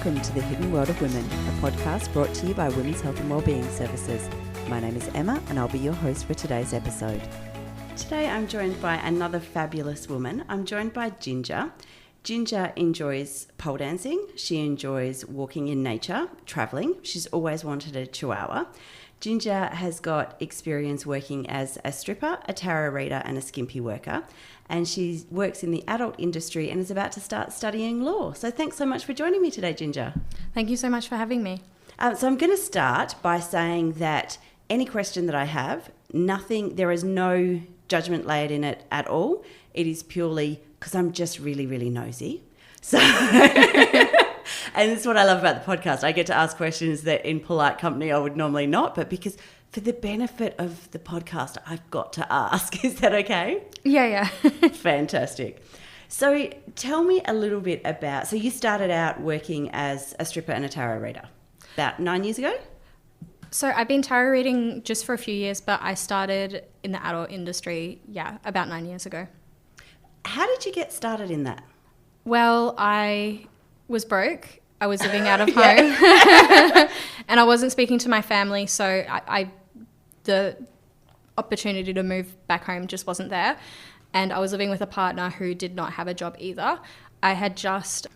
Welcome to The Hidden World of Women, a podcast brought to you by Women's Health and Wellbeing Services. My name is Emma and I'll be your host for today's episode. Today I'm joined by another fabulous woman. I'm joined by Ginger. Ginger enjoys pole dancing. She enjoys walking in nature, travelling. She's always wanted a chihuahua. Ginger has got experience working as a stripper, a tarot reader and a skimpy worker. And she works in the adult industry and is about to start studying law. So thanks so much for joining me today, Ginger. Thank you so much for having me. So I'm going to start by saying that any question that I have, there is no judgment layered in it at all. It is purely because I'm just really, really nosy. So... And that's what I love about the podcast. I get to ask questions that in polite company I would normally not, but because for the benefit of the podcast, I've got to ask. Is that okay? Yeah. Fantastic. So tell me a little bit about, so you started out working as a stripper and a tarot reader about 9 years ago? So I've been tarot reading just for a few years, but I started in the adult industry, about 9 years ago. How did you get started in that? Well, I was broke. I was living out of home and I wasn't speaking to my family. So the opportunity to move back home just wasn't there. And I was living with a partner who did not have a job either. I had just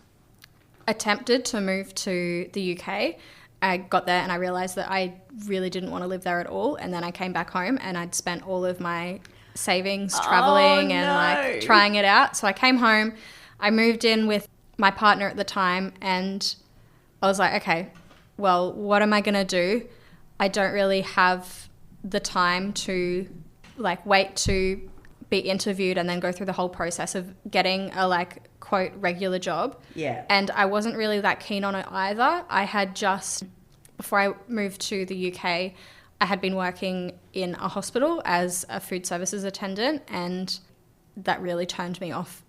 attempted to move to the UK. I got there and I realised that I really didn't want to live there at all. And then I came back home and I'd spent all of my savings travelling and trying it out. So I came home, I moved in with my partner at the time, and I was like, okay, well, what am I going to do? I don't really have the time to wait to be interviewed and then go through the whole process of getting a quote regular job. Yeah. And I wasn't really that keen on it either. I had just, before I moved to the UK, I had been working in a hospital as a food services attendant, and that really turned me off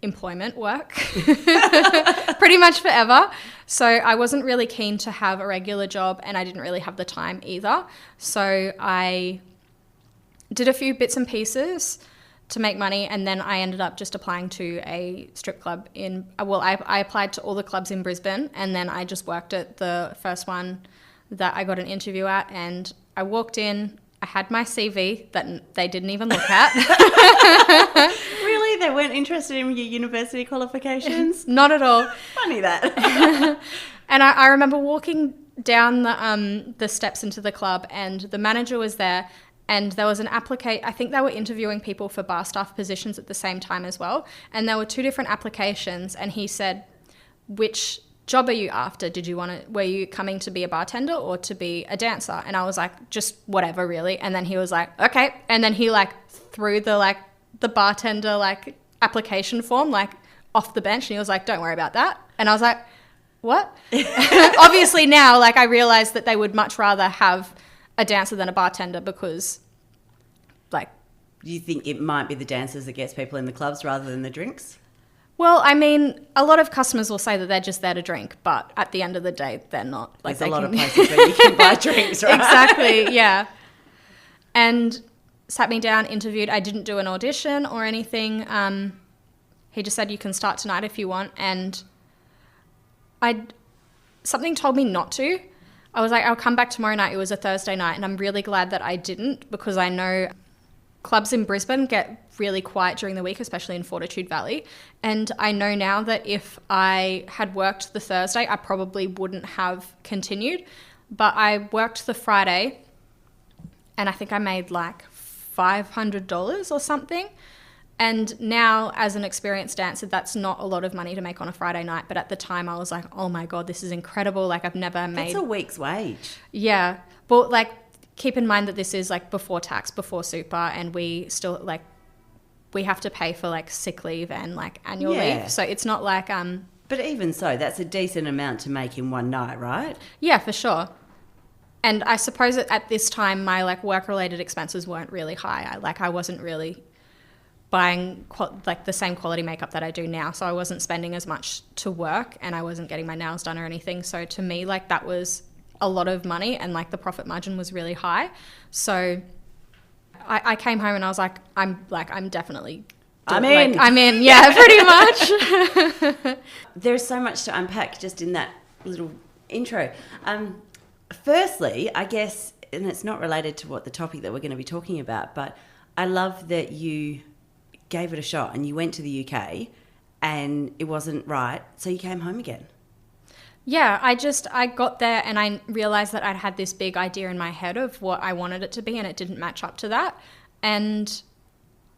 employment work pretty much forever. So I wasn't really keen to have a regular job and I didn't really have the time either. So I did a few bits and pieces to make money, and then I ended up just applying to a strip club I applied to all the clubs in Brisbane, and then I just worked at the first one that I got an interview at, and I walked in, I had my CV that they didn't even look at. Really? They weren't interested in your university qualifications? Not at all. Funny that. And I remember walking down the steps into the club, and the manager was there, and there was an I think they were interviewing people for bar staff positions at the same time as well. And there were two different applications, and he said, which job are you after? Were you coming to be a bartender or to be a dancer? And I was like, just whatever, really. And then he was like, okay. And then he threw the bartender application form off the bench, and he was like, don't worry about that. And I was like, what? Obviously now I realized that they would much rather have a dancer than a bartender, because Do you think it might be the dancers that gets people in the clubs rather than the drinks? Well, I mean, a lot of customers will say that they're just there to drink, but at the end of the day, they're not. There's a lot of places where you can buy drinks, right? Exactly, yeah. And sat me down, interviewed. I didn't do an audition or anything. He just said, you can start tonight if you want. And something told me not to. I was like, I'll come back tomorrow night. It was a Thursday night, and I'm really glad that I didn't, because I know clubs in Brisbane get really quiet during the week, especially in Fortitude Valley. And I know now that if I had worked the Thursday, I probably wouldn't have continued. But I worked the Friday, and I think I made $500 or something. And now, as an experienced dancer, that's not a lot of money to make on a Friday night. But at the time, I was like, oh my God, this is incredible. I've never made... That's a week's wage. Yeah. But keep in mind that this is before tax, before super, and we still we have to pay for sick leave and annual leave. So it's not But even so, that's a decent amount to make in one night, right? Yeah, for sure. And I suppose that at this time, my work-related expenses weren't really high. I wasn't really buying the same quality makeup that I do now. So I wasn't spending as much to work, and I wasn't getting my nails done or anything. So to me, that was a lot of money, and the profit margin was really high. So I came home and I was like, I'm definitely I'm in. I'm in, yeah, pretty much. There's so much to unpack just in that little intro. Firstly, I guess, and it's not related to what the topic that we're going to be talking about, but I love that you gave it a shot and you went to the UK and it wasn't right, so you came home again. Yeah, I got there and I realized that I'd had this big idea in my head of what I wanted it to be, and it didn't match up to that. And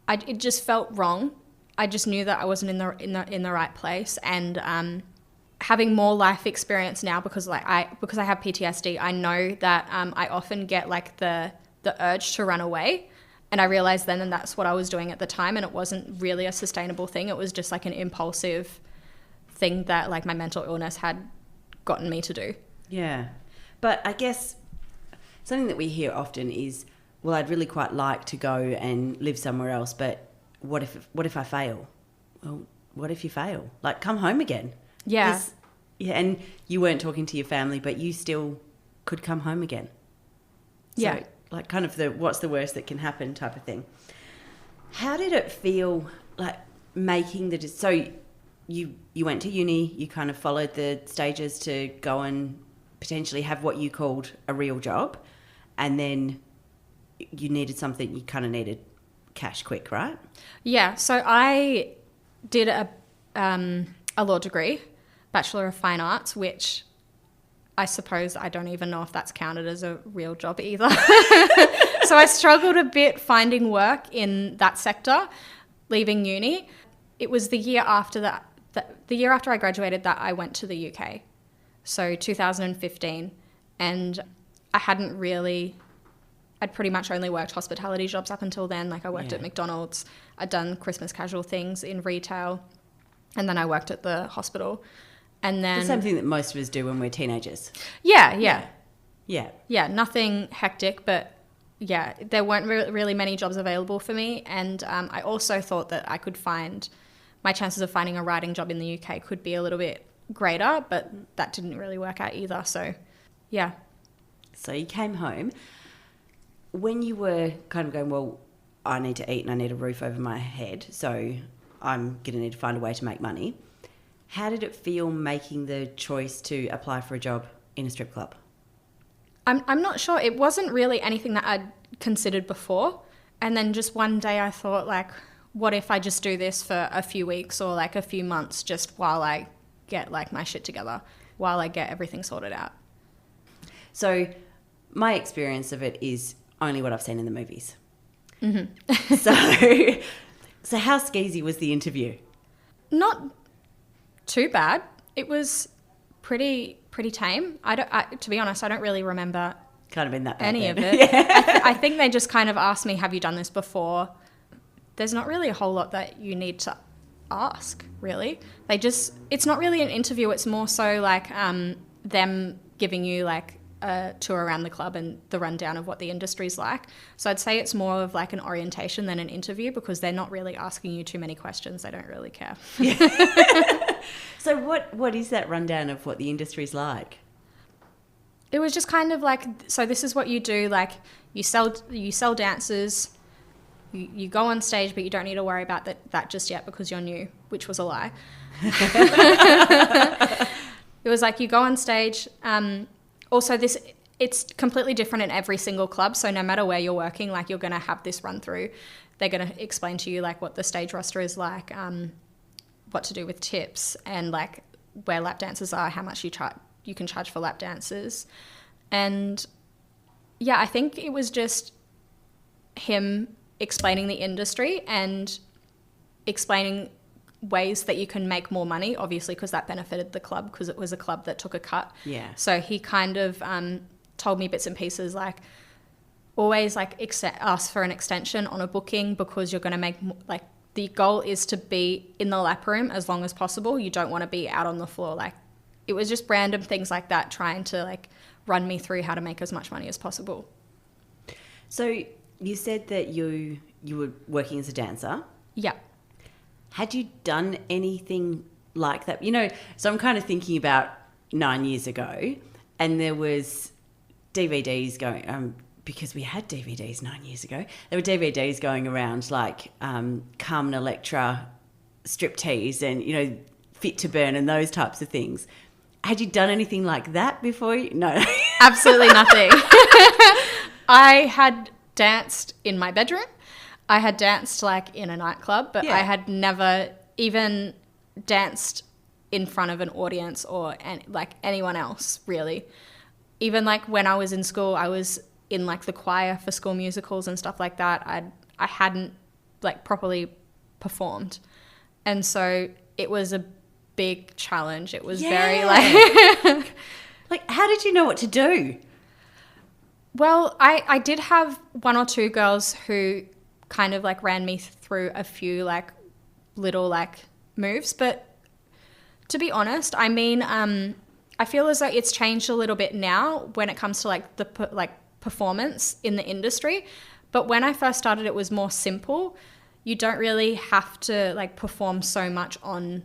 it just felt wrong. I just knew that I wasn't in the right place. And having more life experience now, because I have PTSD, I know that I often get like the urge to run away. And I realized then, and that's what I was doing at the time, and it wasn't really a sustainable thing. It was just like an impulsive thing that like my mental illness had gotten me to do. Yeah. But I guess something that we hear often is, well, I'd really quite like to go and live somewhere else, but what if I fail? Well, what if you fail? Like, come home again. Yeah. Yeah, and you weren't talking to your family, but you still could come home again. So, yeah. Like kind of the what's the worst that can happen type of thing. How did it feel like making so you went to uni, you kind of followed the stages to go and potentially have what you called a real job, and then you needed something, you kind of needed cash quick, right? Yeah, so I did a law degree, Bachelor of Fine Arts, which I suppose I don't even know if that's counted as a real job either. So I struggled a bit finding work in that sector, leaving uni. It was the year after the year after I graduated that I went to the UK. So 2015. And I'd pretty much only worked hospitality jobs up until then. Like I worked at McDonald's, I'd done Christmas casual things in retail, and then I worked at the hospital. And then the same thing that most of us do when we're teenagers. Yeah. Nothing hectic, but yeah, there weren't really many jobs available for me. And I also thought that I could find my chances of finding a writing job in the UK could be a little bit greater, but that didn't really work out either. So, yeah. So you came home. When you were kind of going, well, I need to eat and I need a roof over my head, so I'm going to need to find a way to make money. How did it feel making the choice to apply for a job in a strip club? I'm not sure. It wasn't really anything that I'd considered before. And then just one day I thought, like, what if I just do this for a few weeks or like a few months just while I get like my shit together, while I get everything sorted out? So my experience of it is only what I've seen in the movies. Mm-hmm. So how skeezy was the interview? Not too bad. It was pretty tame. To be honest, I don't really remember kind of been that bad any then. of it. Yeah. I think they just kind of asked me, have you done this before? There's not really a whole lot that you need to ask, really. It's not really an interview. It's more so like them giving you like a tour around the club and the rundown of what the industry's like. So I'd say it's more of like an orientation than an interview, because they're not really asking you too many questions. They don't really care. So what is that rundown of what the industry's like? It was just kind of like, so this is what you do. Like you sell dancers, you go on stage, but you don't need to worry about that just yet because you're new, which was a lie. It was like you go on stage. Also, it's completely different in every single club. So no matter where you're working, like you're going to have this run through. They're going to explain to you like what the stage roster is like, what to do with tips, and like where lap dancers are, how much you can charge for lap dancers. And yeah, I think it was just him explaining the industry and explaining ways that you can make more money, obviously, because that benefited the club, because it was a club that took a cut. Yeah. So he kind of told me bits and pieces, like always like ask for an extension on a booking, because you're going to make like, the goal is to be in the lap room as long as possible. You don't want to be out on the floor. Like it was just random things like that, trying to like run me through how to make as much money as possible. So you said that you were working as a dancer. Yeah. Had you done anything like that? You know, so I'm kind of thinking about 9 years ago, and there was DVDs going, because we had DVDs 9 years ago. There were DVDs going around like Carmen Electra striptease and, you know, Fit to Burn and those types of things. had you done anything like that before? No. Absolutely nothing. I had danced in my bedroom. I had danced like in a nightclub, but I had never even danced in front of an audience or like anyone else, really. Even like when I was in school, I was in like the choir for school musicals and stuff like that. I hadn't like properly performed. And so it was a big challenge. It was very like... Like, how did you know what to do? Well, I did have one or two girls who kind of like ran me through a few like little like moves. But to be honest, I mean, I feel as though it's changed a little bit now when it comes to like the performance in the industry. But when I first started, it was more simple. You don't really have to like perform so much on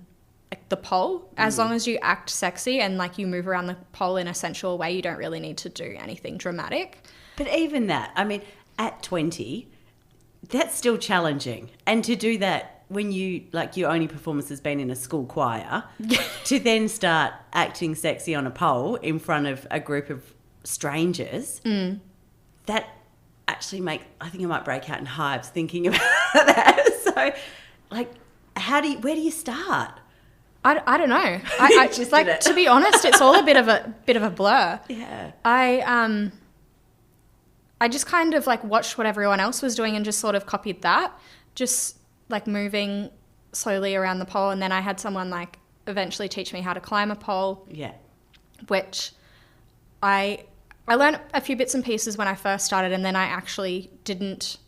like the pole. As long as you act sexy and like you move around the pole in a sensual way, you don't really need to do anything dramatic. But even that, I mean, at 20, that's still challenging. And to do that when you, like, your only performance has been in a school choir, to then start acting sexy on a pole in front of a group of strangers, that actually I think I might break out in hives thinking about that. So, like, where do you start? I don't know. I just like, to be honest, it's all a bit of a blur. Yeah. I just kind of like watched what everyone else was doing and just sort of copied that, just like moving slowly around the pole. And then I had someone like eventually teach me how to climb a pole. Yeah. Which I learned a few bits and pieces when I first started, and then I actually didn't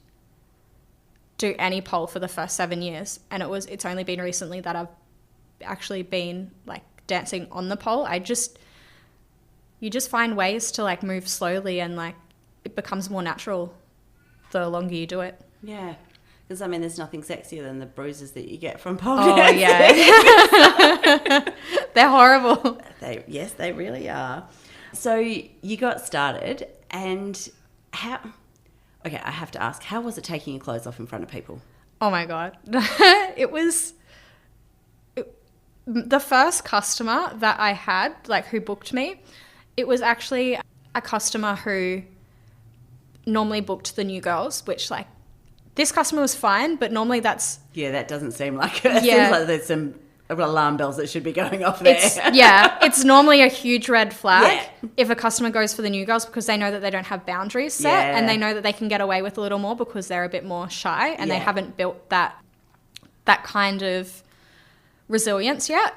do any pole for the first 7 years. And it's only been recently that I've actually been like dancing on the pole. You just find ways to like move slowly, and like it becomes more natural the longer you do it. Yeah. Because, I mean, there's nothing sexier than the bruises that you get from pole dancing. Yeah. They're horrible. Yes, they really are. So you got started, and I have to ask, how was it taking your clothes off in front of people? Oh my God. The first customer that I had, like, who booked me, it was actually a customer who normally booked the new girls, which, like, this customer was fine, but normally that's... Yeah, that doesn't seem like it. It seems like there's some alarm bells that should be going off there. It's normally a huge red flag if a customer goes for the new girls, because they know that they don't have boundaries set, and they know that they can get away with a little more because they're a bit more shy, and they haven't built that kind of resilience yet.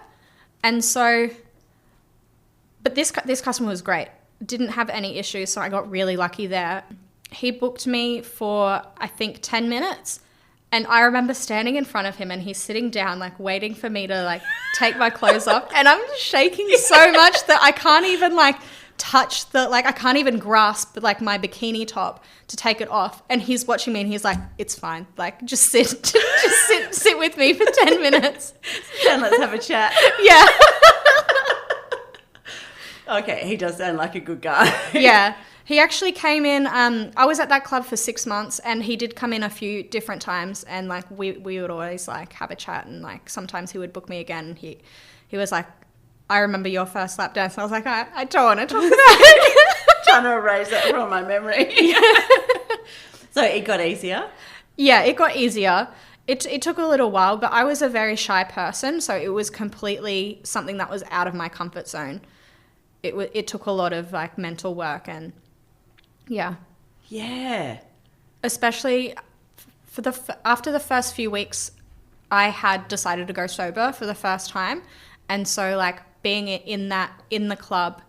And so, but this customer was great. Didn't have any issues, so I got really lucky there. He booked me for, I think, 10 minutes. And I remember standing in front of him, and he's sitting down, like, waiting for me to, like, take my clothes off. And I'm shaking so much that I can't even, like, touch I can't even grasp, like, my bikini top to take it off. And he's watching me, and he's like, it's fine. Like, just sit with me for 10 minutes. And let's have a chat. Yeah. Okay, he does sound like a good guy. Yeah. He actually came in, I was at that club for 6 months, and he did come in a few different times, and like we would always like have a chat, and like sometimes he would book me again. And he was like, I remember your first lap dance. And I was like, I don't want to talk about it. Trying to erase that from my memory. So it got easier? Yeah, it got easier. It took a little while, but I was a very shy person, so it was completely something that was out of my comfort zone. It took a lot of like mental work, and yeah, especially after the first few weeks, I had decided to go sober for the first time, and so like being in the club,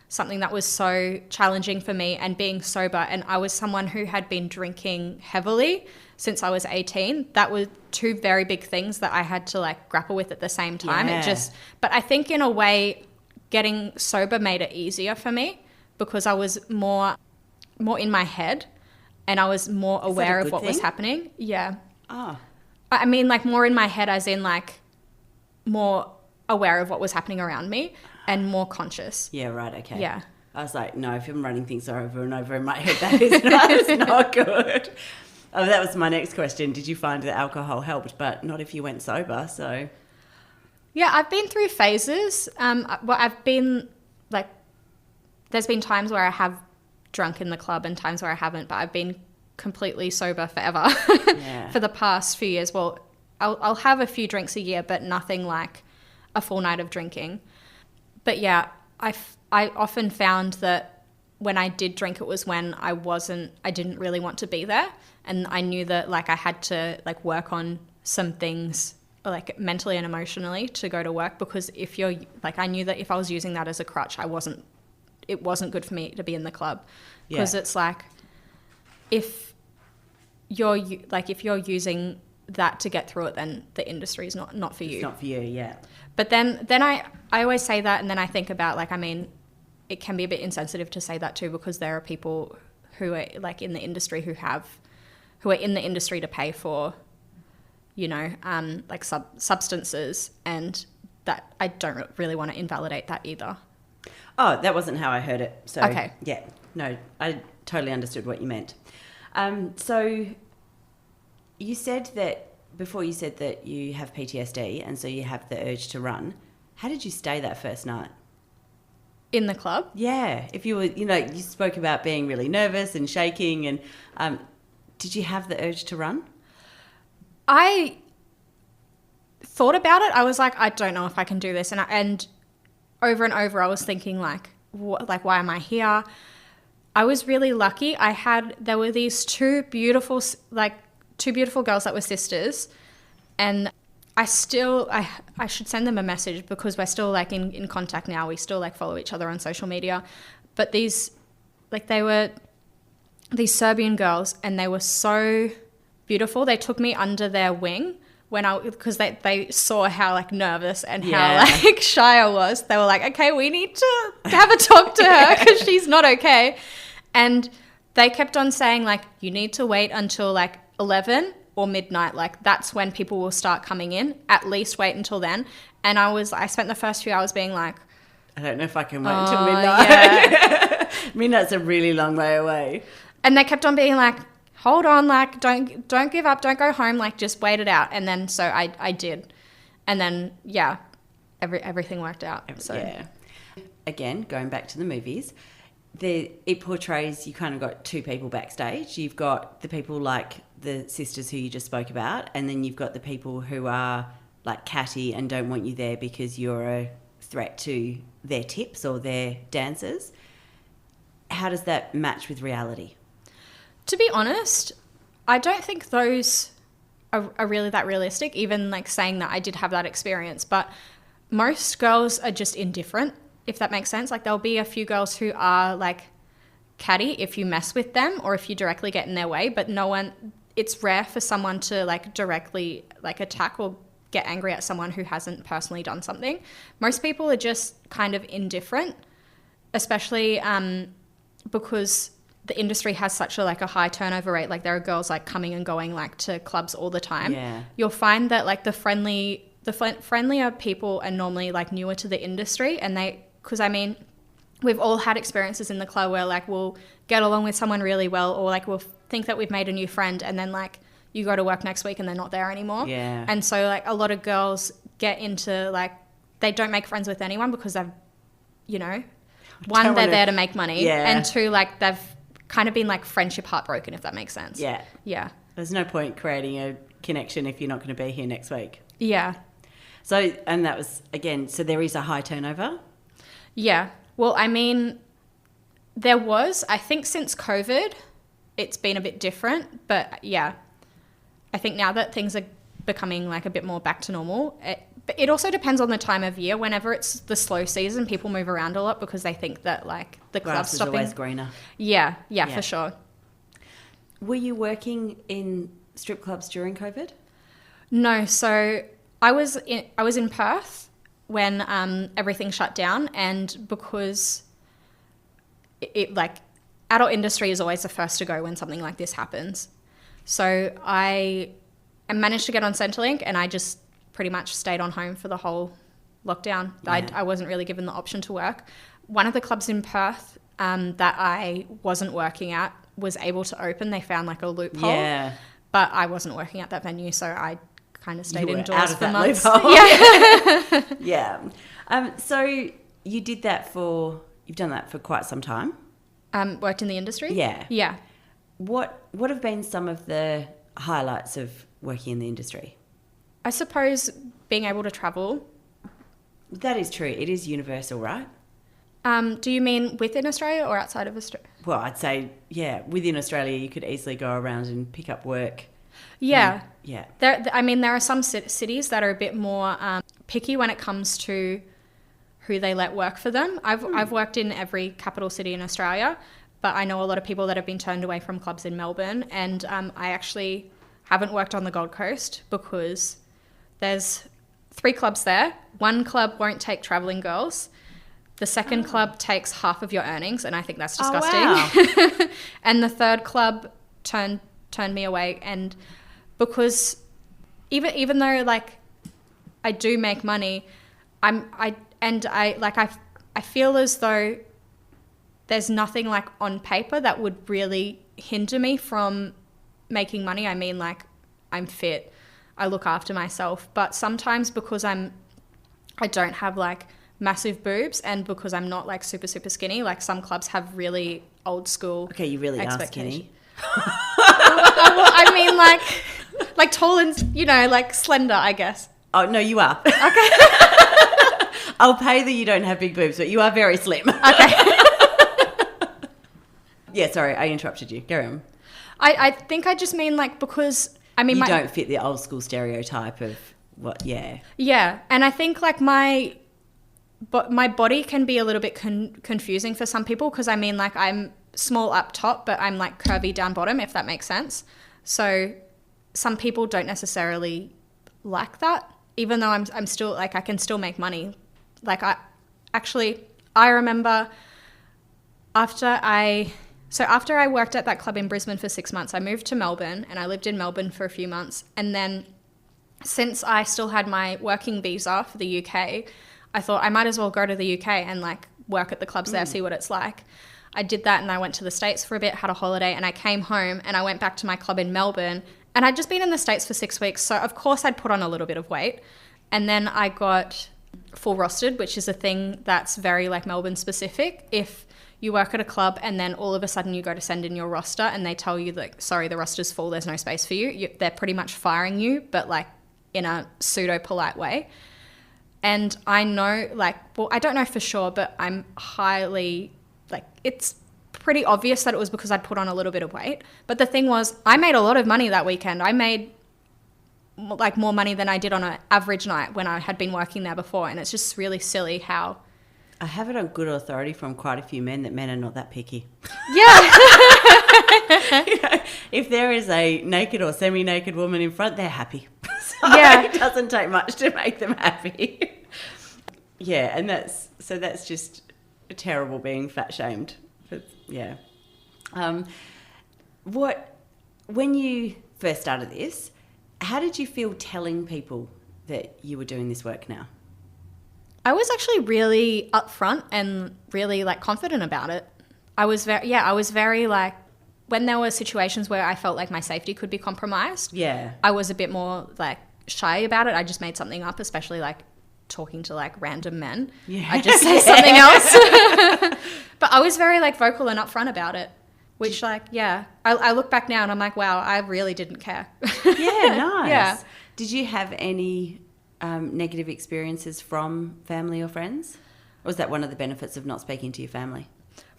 something that was so challenging for me, and being sober, and I was someone who had been drinking heavily since I was 18. That were two very big things that I had to like grapple with at the same time. But I think in a way, getting sober made it easier for me, because I was more in my head, and I was more aware of what was happening. Yeah. Oh. I mean, like, more in my head, as in like more aware of what was happening around me, and more conscious. Yeah, right, okay. Yeah. I was like, no, if I'm running things over and over in my head, that's not good. Oh, that was my next question. Did you find that alcohol helped? But not if you went sober, so... Yeah, I've been through phases. Well, I've been like, there's been times where I have drunk in the club and times where I haven't, but I've been completely sober forever for the past few years. Well, I'll have a few drinks a year, but nothing like a full night of drinking. But yeah, I often found that when I did drink, it was when I didn't really want to be there. And I knew that like I had to like work on some things like mentally and emotionally to go to work, because if you're like, I knew that if I was using that as a crutch, it wasn't good for me to be in the club, because it's like, if you're using that to get through it, then the industry is not for you. It's not for you, yeah. But then I always say that, and then I think about like, I mean, it can be a bit insensitive to say that too, because there are people who are like in the industry who are in the industry to pay for, you know, like substances, and that I don't really want to invalidate that either. Oh, that wasn't how I heard it. So okay. Yeah, no, I totally understood what you meant. So you said that before, you said that you have PTSD and so you have the urge to run. How did you stay that first night? In the club? Yeah. If you were, you know, you spoke about being really nervous and shaking, and did you have the urge to run? I thought about it. I was like, I don't know if I can do this. And over and over, I was thinking like, why am I here? I was really lucky. There were these two beautiful girls that were sisters, and I should send them a message because we're still like in contact now. We still like follow each other on social media, but they were these Serbian girls, and they were so beautiful. They took me under their wing because they saw how like nervous and how like shy I was. They were like, okay, we need to have a talk to her because she's not okay. And they kept on saying like, you need to wait until like 11 or midnight. Like that's when people will start coming in. At least wait until then. And I spent the first few hours being like, I don't know if I can wait until midnight. Yeah. Midnight's a really long way away. And they kept on being like, hold on, like don't give up, don't go home, like just wait it out. And then so I did. And then everything worked out. So yeah. Again, going back to the movies, it portrays, you kind of got two people backstage. You've got the people like the sisters who you just spoke about, and then you've got the people who are like catty and don't want you there because you're a threat to their tips or their dancers. How does that match with reality? To be honest, I don't think those are really that realistic, even like saying that I did have that experience. But most girls are just indifferent, if that makes sense. Like there'll be a few girls who are like catty if you mess with them or if you directly get in their way, but it's rare for someone to like directly like attack or get angry at someone who hasn't personally done something. Most people are just kind of indifferent, especially because the industry has such a high turnover rate. Like there are girls like coming and going like to clubs all the time. Yeah. You'll find that like the friendlier people are normally like newer to the industry, and because I mean, we've all had experiences in the club where like we'll get along with someone really well, or like we'll think that we've made a new friend, and then like you go to work next week and they're not there anymore. Yeah. And so like a lot of girls get into like, they don't make friends with anyone because they've, you know, one, they're there to make money, and two, like they've kind of been like friendship heartbroken, if that makes sense. Yeah. Yeah. There's no point creating a connection if you're not going to be here next week. Yeah. So, and that was, again, so there is a high turnover? Yeah. Well, I mean, there was, I think since COVID, it's been a bit different, but yeah, I think now that things are becoming like a bit more back to normal, it also depends on the time of year. Whenever it's the slow season, people move around a lot because they think that like the club's stopping. Grass is always greener. Yeah, for sure. Were you working in strip clubs during COVID? No. So I was in Perth when everything shut down, and because it like adult industry is always the first to go when something like this happens. So I managed to get on Centrelink, and I just pretty much stayed on home for the whole lockdown. Yeah. I wasn't really given the option to work. One of the clubs in Perth that I wasn't working at was able to open. They found like a loophole. Yeah. But I wasn't working at that venue, so I kind of stayed You were indoors out of for that months. loophole. Yeah. Yeah. So you did that you've done that for quite some time? Worked in the industry? Yeah. Yeah. What have been some of the highlights of working in the industry? I suppose being able to travel. That is true. It is universal, right? Do you mean within Australia or outside of Australia? Well, I'd say, yeah, within Australia, you could easily go around and pick up work. Yeah. Yeah. There are some cities that are a bit more picky when it comes to who they let work for them. I've worked in every capital city in Australia, but I know a lot of people that have been turned away from clubs in Melbourne, and I actually haven't worked on the Gold Coast because there's 3 clubs there. One club won't take travelling girls. The second club takes half of your earnings, and I think that's disgusting. Oh, wow. And the third club turned me away, and because even though like I do make money, I feel as though there's nothing like on paper that would really hinder me from making money. I mean, like, I'm fit, I look after myself, but sometimes because I don't have like massive boobs, and because I'm not like super skinny, like some clubs have really old school. Okay, you really are skinny. Well, I mean, like tall and, you know, like slender, I guess. Oh, no, you are. Okay. I'll pay that you don't have big boobs, but you are very slim. Okay. Yeah, sorry, I interrupted you. Carry on. I think I just mean like because, I mean, you don't fit the old school stereotype of what, yeah. Yeah, and I think like my body can be a little bit confusing for some people because I mean like I'm small up top, but I'm like curvy down bottom, if that makes sense. So some people don't necessarily like that, even though I'm still like I can still make money. Like I remember after I worked at that club in Brisbane for 6 months, I moved to Melbourne and I lived in Melbourne for a few months, and then since I still had my working visa for the UK, I thought I might as well go to the UK and like work at the clubs there, see what it's like. I did that, and I went to the States for a bit, had a holiday, and I came home and I went back to my club in Melbourne, and I'd just been in the States for 6 weeks. So of course I'd put on a little bit of weight, and then I got full rostered, which is a thing that's very like Melbourne specific. If you work at a club and then all of a sudden you go to send in your roster and they tell you like, sorry, the roster's full, there's no space for you, they're pretty much firing you, but like in a pseudo polite way. And I know like, well, I don't know for sure, but I'm highly like, it's pretty obvious that it was because I'd put on a little bit of weight. But the thing was, I made a lot of money that weekend. I made like more money than I did on an average night when I had been working there before. And it's just really silly how... I have it on good authority from quite a few men that men are not that picky. Yeah. You know, if there is a naked or semi-naked woman in front, they're happy. So Yeah. it doesn't take much to make them happy. Yeah, and that's just terrible being fat shamed. But, yeah. When you first started this, how did you feel telling people that you were doing this work now? I was actually really upfront and really like confident about it. I was very like, when there were situations where I felt like my safety could be compromised, Yeah. I was a bit more like shy about it. I just made something up, especially like talking to like random men. Yeah. I just say something else. But I was very like vocal and upfront about it, which like, yeah, I look back now and I'm like, wow, I really didn't care. Yeah, nice. Yeah. Did you have any negative experiences from family or friends? Or was that one of the benefits of not speaking to your family?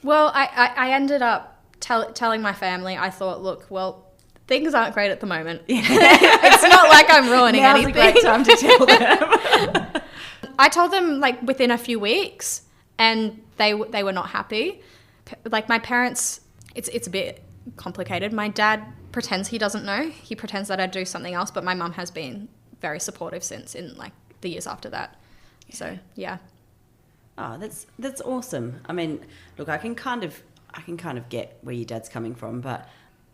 Well, I ended up telling my family. I thought, look, well, things aren't great at the moment. It's not like I'm ruining anything. Now's a great time to tell them. I told them like within a few weeks, and they were not happy. Like my parents, it's a bit complicated. My dad pretends he doesn't know. He pretends that I do something else, but my mum has been very supportive since in like the years after that. Yeah. So yeah. Oh, that's awesome. I mean, look, I can kind of get where your dad's coming from, but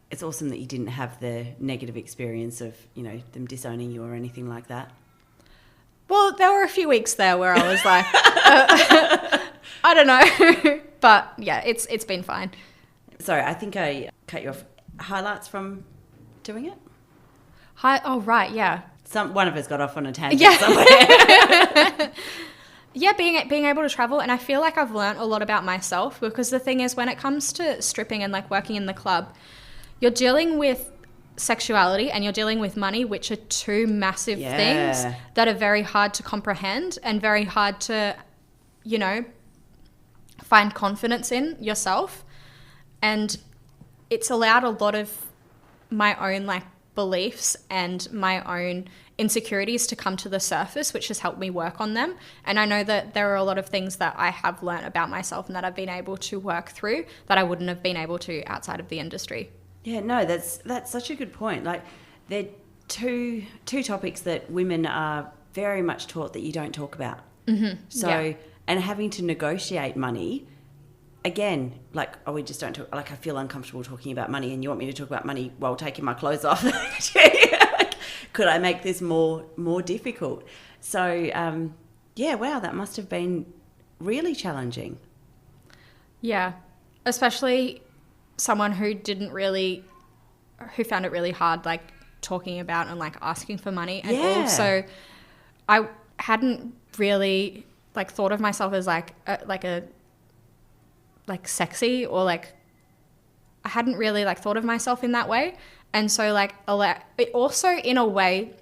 it's awesome that you didn't have the negative experience of, you know, them disowning you or anything like that. Well, there were a few weeks there where I was like, I don't know, but yeah, it's been fine. Sorry, I think I cut you off. Highlights from doing it? Oh right, yeah. one of us got off on a tangent somewhere. Yeah, being able to travel, and I feel like I've learnt a lot about myself, because the thing is, when it comes to stripping and like working in the club, you're dealing with sexuality and you're dealing with money, which are two massive things that are very hard to comprehend and very hard to, you know, find confidence in yourself. And it's allowed a lot of my own like beliefs and my own insecurities to come to the surface, which has helped me work on them. And I know that there are a lot of things that I have learnt about myself and that I've been able to work through that I wouldn't have been able to outside of the industry. Yeah, no, that's such a good point. Like, they're two topics that women are very much taught that you don't talk about. Mm-hmm. So, and having to negotiate money, again, like, oh, we just don't talk. Like, I feel uncomfortable talking about money, and you want me to talk about money while taking my clothes off. Could I make this more difficult? So, yeah, wow, that must have been really challenging. Yeah, especially someone who found it really hard, like, talking about and like asking for money. And also I hadn't really like thought of myself as like sexy, or like I hadn't really like thought of myself in that way. And so like it also in a way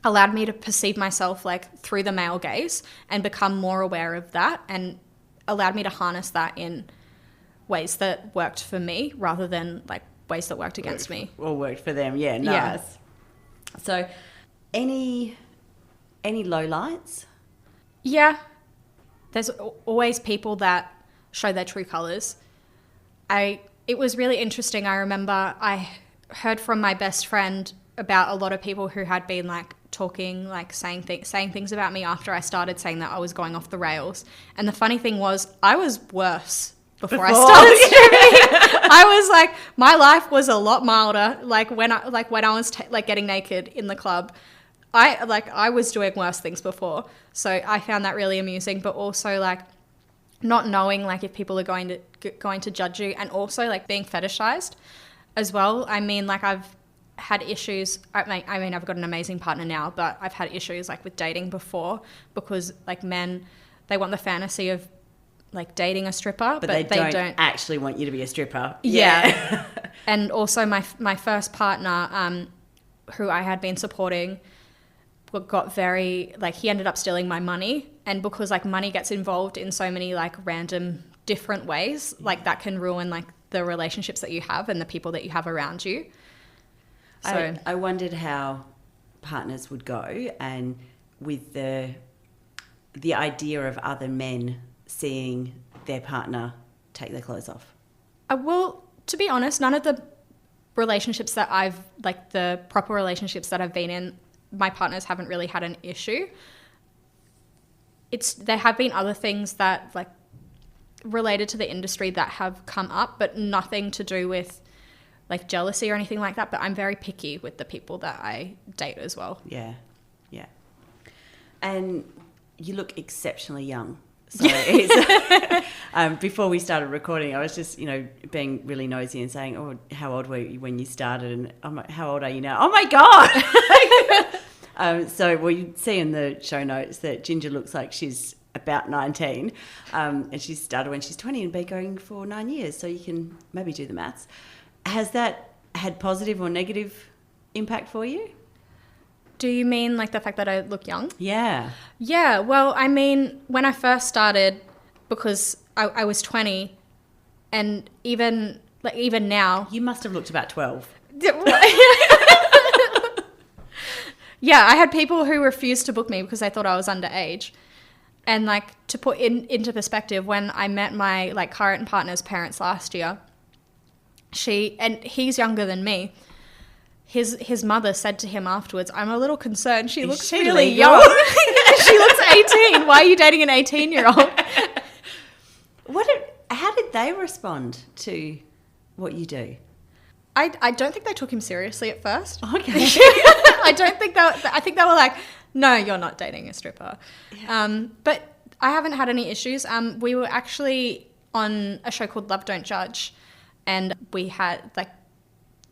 allowed me to perceive myself like through the male gaze and become more aware of that, and allowed me to harness that in ways that worked for me rather than like ways that worked against me. Or worked for them, yeah, nice. Yeah. So any lowlights? Yeah. There's always people that show their true colours. It was really interesting. I remember I heard from my best friend about a lot of people who had been like talking, like saying things about me after I started saying that I was going off the rails. And the funny thing was, I was worse before I started stripping. I was like, my life was a lot milder. Like when I was getting naked in the club, I was doing worse things before. So I found that really amusing, but also like not knowing like if people are going to judge you, and also like being fetishized as well. I mean, like I've had issues. I mean, I've got an amazing partner now, but I've had issues like with dating before, because like men, they want the fantasy of like dating a stripper, but they don't actually want you to be a stripper. Yeah. And also my first partner, who I had been supporting, got very like, he ended up stealing my money, and because like money gets involved in so many like random different ways, like that can ruin like the relationships that you have and the people that you have around you. So I wondered how partners would go, and with the idea of other men seeing their partner take their clothes off. Well, to be honest, none of the relationships that the proper relationships that I've been in, my partners haven't really had an issue. There have been other things that like related to the industry that have come up, but nothing to do with like jealousy or anything like that. But I'm very picky with the people that I date as well. Yeah. And you look exceptionally young. So before we started recording, I was just, being really nosy and saying, oh, how old were you when you started? And I'm like, how old are you now? Oh my God. So you see in the show notes that Ginger looks like she's about 19, and she started when she's 20 and been going for 9 years. So you can maybe do the maths. Has that had positive or negative impact for you? Do you mean like the fact that I look young? Yeah. Yeah, well, I mean, when I first started, because I was 20, and even now... You must have looked about 12. Yeah, I had people who refused to book me because they thought I was underage. And like, to put into perspective, when I met my like current partner's parents last year, he's younger than me. His mother said to him afterwards, I'm a little concerned. She looks really young. She looks 18. Why are you dating an 18-year-old? How did they respond to what you do? I don't think they took him seriously at first. Okay. I think they were like, no, you're not dating a stripper. Yeah. But I haven't had any issues. We were actually on a show called Love Don't Judge, and we had like,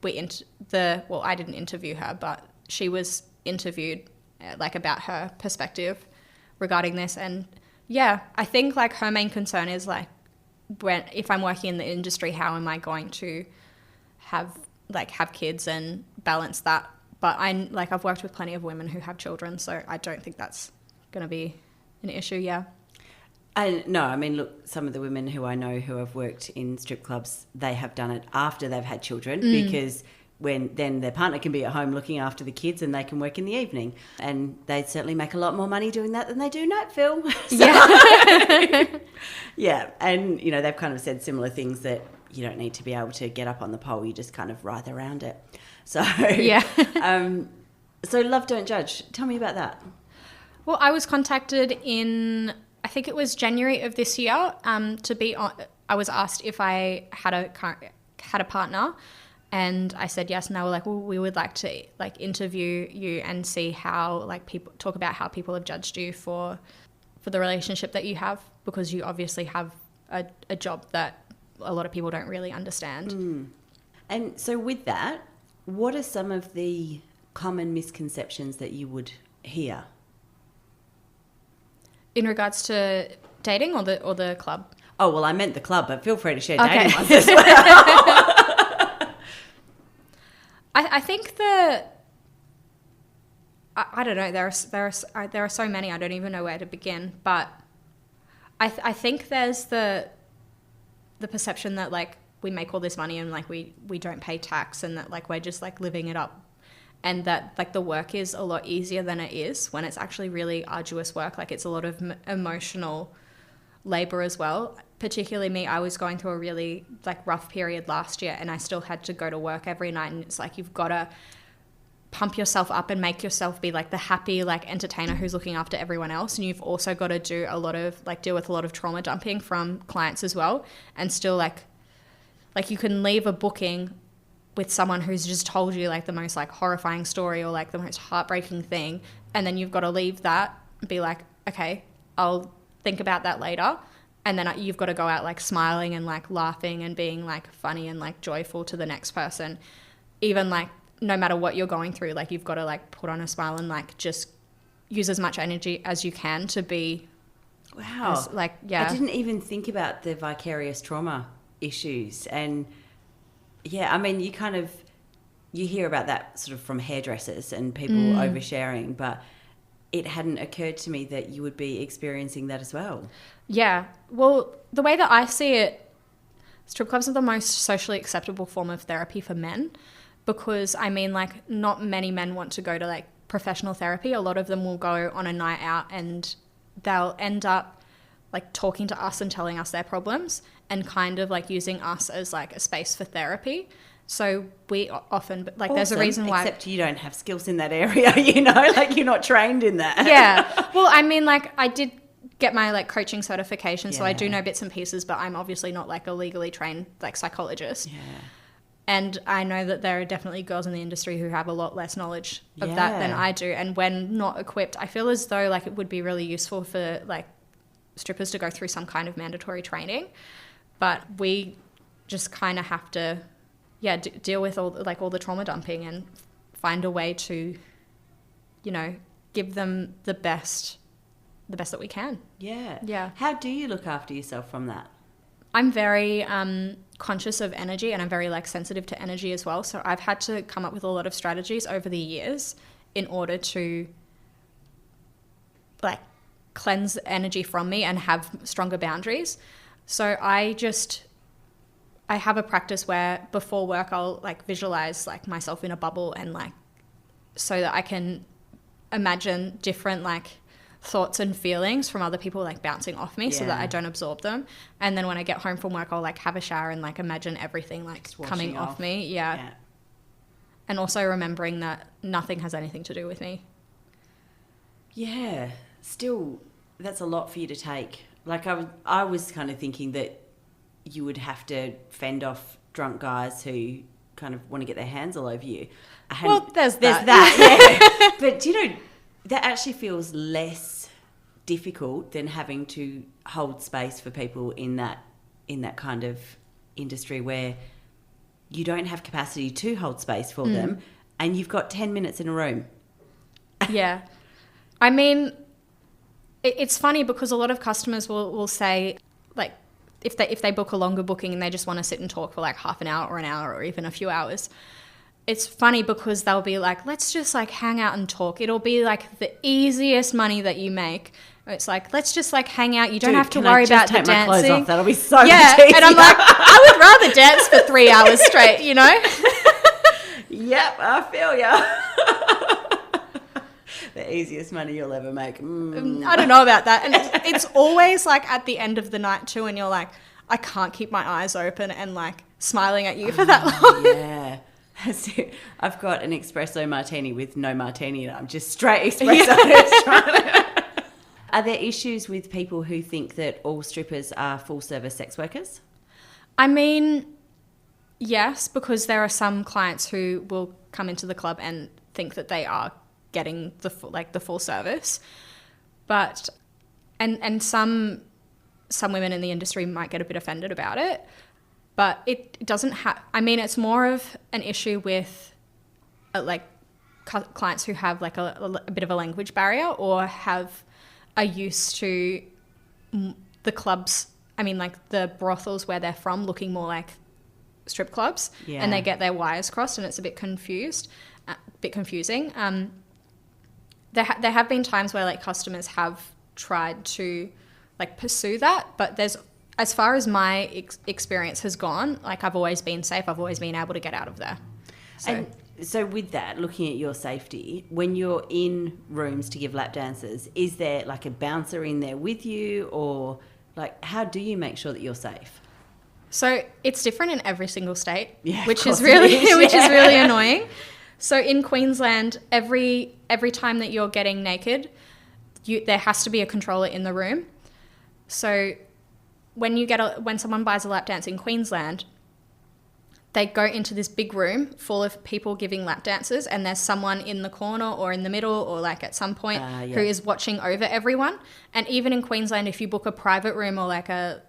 I didn't interview her, but she was interviewed like about her perspective regarding this. And yeah, I think like her main concern is like, if I'm working in the industry, how am I going to have kids and balance that? But I've worked with plenty of women who have children, so I don't think that's going to be an issue. Yeah. And no, I mean, look, some of the women who I know who have worked in strip clubs, they have done it after they've had children because then their partner can be at home looking after the kids and they can work in the evening. And they certainly make a lot more money doing that than they do night film. Yeah. Yeah. And, you know, they've kind of said similar things, that you don't need to be able to get up on the pole. You just kind of writhe around it. So, yeah. So Love Don't Judge. Tell me about that. Well, I was contacted in, I think it was January of this year, to be on. I was asked if I had a partner, and I said yes. And they were like, well, we would like to like interview you and see how like people talk about how people have judged you for the relationship that you have, because you obviously have a job that a lot of people don't really understand. And so with that, what are some of the common misconceptions that you would hear? In regards to dating or the club? Oh, well, I meant the club, but feel free to share dating ones as well. I think I don't know, there are so many, I don't even know where to begin, but I think there's the perception that like we make all this money and like we don't pay tax, and that like we're just like living it up, and that like the work is a lot easier than it is, when it's actually really arduous work. Like it's a lot of emotional labor as well. Particularly me, I was going through a really like rough period last year, and I still had to go to work every night, and it's like you've got to pump yourself up and make yourself be like the happy like entertainer who's looking after everyone else, and you've also got to do a lot of like deal with a lot of trauma dumping from clients as well, and still like you can leave a booking with someone who's just told you like the most like horrifying story or like the most heartbreaking thing, and then you've got to leave that and be like, okay, I'll think about that later. And then you've got to go out like smiling and like laughing and being like funny and like joyful to the next person. Even like no matter what you're going through, like you've got to like put on a smile and like just use as much energy as you can to be. Wow. Like, yeah. I didn't even think about the vicarious trauma issues. And yeah, I mean, you hear about that sort of from hairdressers and people oversharing, but it hadn't occurred to me that you would be experiencing that as well. Yeah. Well, the way that I see it, strip clubs are the most socially acceptable form of therapy for men, because, I mean, like, not many men want to go to, like, professional therapy. A lot of them will go on a night out and they'll end up, like, talking to us and telling us their problems and kind of, like, using us as, like, a space for therapy. So we often, like, there's a reason why... Except you don't have skills in that area, you know? Like, you're not trained in that. Yeah. Well, I mean, like, I did get my, like, coaching certification, so I do know bits and pieces, but I'm obviously not, like, a legally trained, like, psychologist. Yeah. And I know that there are definitely girls in the industry who have a lot less knowledge of that than I do. And when not equipped, I feel as though, like, it would be really useful for, like, strippers to go through some kind of mandatory training. But we just kind of have to... deal with all the trauma dumping and find a way to, you know, give them the best that we can. Yeah. Yeah. How do you look after yourself from that? I'm very conscious of energy, and I'm very like sensitive to energy as well. So I've had to come up with a lot of strategies over the years in order to like cleanse energy from me and have stronger boundaries. So I have a practice where before work I'll like visualize like myself in a bubble, and like so that I can imagine different like thoughts and feelings from other people like bouncing off me so that I don't absorb them. And then when I get home from work, I'll like have a shower and like imagine everything like coming off me. Yeah. And also remembering that nothing has anything to do with me. Yeah. Still, that's a lot for you to take. Like I was kind of thinking that you would have to fend off drunk guys who kind of want to get their hands all over you. Well, there's that. Yeah. But, you know, that actually feels less difficult than having to hold space for people in that kind of industry where you don't have capacity to hold space for them, and you've got 10 minutes in a room. Yeah. I mean, it's funny because a lot of customers will say, like, if they book a longer booking and they just want to sit and talk for like half an hour or even a few hours, it's funny because they'll be like, let's just like hang out and talk. It'll be like the easiest money that you make. It's like, let's just like hang out. You don't have to worry about the dancing. Take my clothes off? That'll be so much easier. And I'm like, I would rather dance for 3 hours straight, you know? Yep, I feel ya. The easiest money you'll ever make. I don't know about that. And it's always like at the end of the night too, and you're like, I can't keep my eyes open and like smiling at you for that long. Yeah. I've got an espresso martini with no martini in it. I'm just straight espresso. Are there issues with people who think that all strippers are full service sex workers? I mean, yes, because there are some clients who will come into the club and think that they are getting the full service, but and some women in the industry might get a bit offended about it, but it doesn't have. I mean, it's more of an issue with clients who have like a bit of a language barrier or are used to the clubs. I mean, like the brothels where they're from looking more like strip clubs, and they get their wires crossed, and it's a bit confusing. There have been times where like customers have tried to like pursue that, but as far as my experience has gone, like I've always been safe. I've always been able to get out of there. So with that, looking at your safety, when you're in rooms to give lap dances, is there like a bouncer in there with you, or like how do you make sure that you're safe? So it's different in every single state, which is really annoying. So in Queensland, every time that you're getting naked, there has to be a controller in the room. So when someone buys a lap dance in Queensland, they go into this big room full of people giving lap dances, and there's someone in the corner or in the middle or like at some point who is watching over everyone. And even in Queensland, if you book a private room or like a